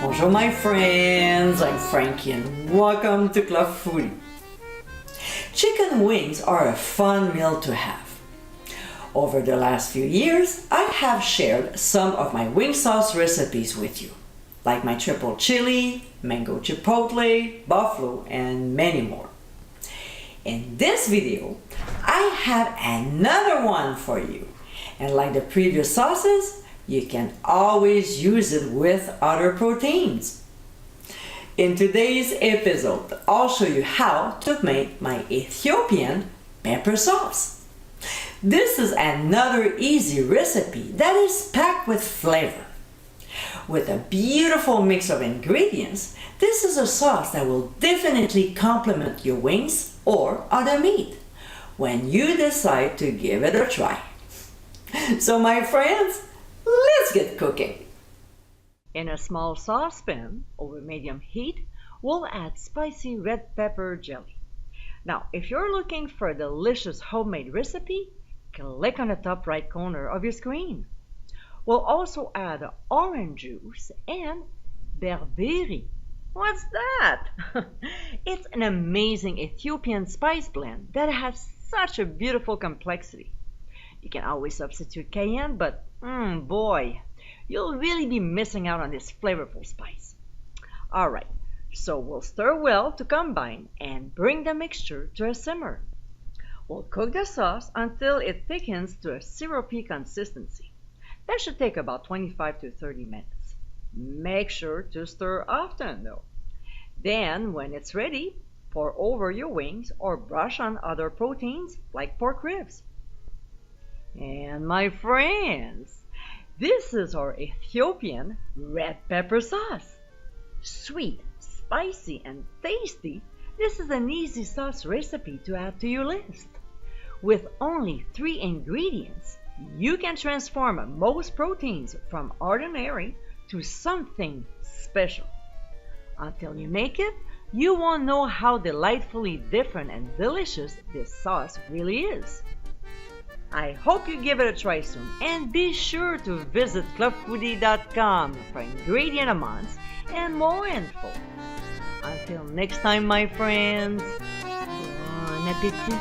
Bonjour my friends, I'm Frankie and welcome to Club Foodie. Chicken wings are a fun meal to have. Over the last few years, I have shared some of my wing sauce recipes with you, like my triple chili, mango chipotle, buffalo, and many more. In this video, I have another one for you, and like the previous sauces, you can always use it with other proteins. In today's episode, I'll show you how to make my Ethiopian pepper sauce. This is another easy recipe that is packed with flavor. With a beautiful mix of ingredients, this is a sauce that will definitely complement your wings or other meat when you decide to give it a try. So my friends, let's get cooking. In a small saucepan over medium heat, we'll add spicy red pepper jelly. Now, if you're looking for a delicious homemade recipe, click on the top right corner of your screen. We'll also add orange juice and berberi. What's that? It's an amazing Ethiopian spice blend that has such a beautiful complexity. You can always substitute cayenne, but boy, you'll really be missing out on this flavorful spice. Alright, so we'll stir well to combine and bring the mixture to a simmer. We'll cook the sauce until it thickens to a syrupy consistency. That should take about 25 to 30 minutes. Make sure to stir often though. Then, when it's ready, pour over your wings or brush on other proteins like pork ribs. And my friends, this is our Ethiopian red pepper sauce. Sweet, spicy, and tasty, this is an easy sauce recipe to add to your list. With only 3 ingredients, you can transform most proteins from ordinary to something special. Until you make it, you won't know how delightfully different and delicious this sauce really is. I hope you give it a try soon, and be sure to visit clubfoodie.com for ingredient amounts and more info. Until next time, my friends, bon appétit!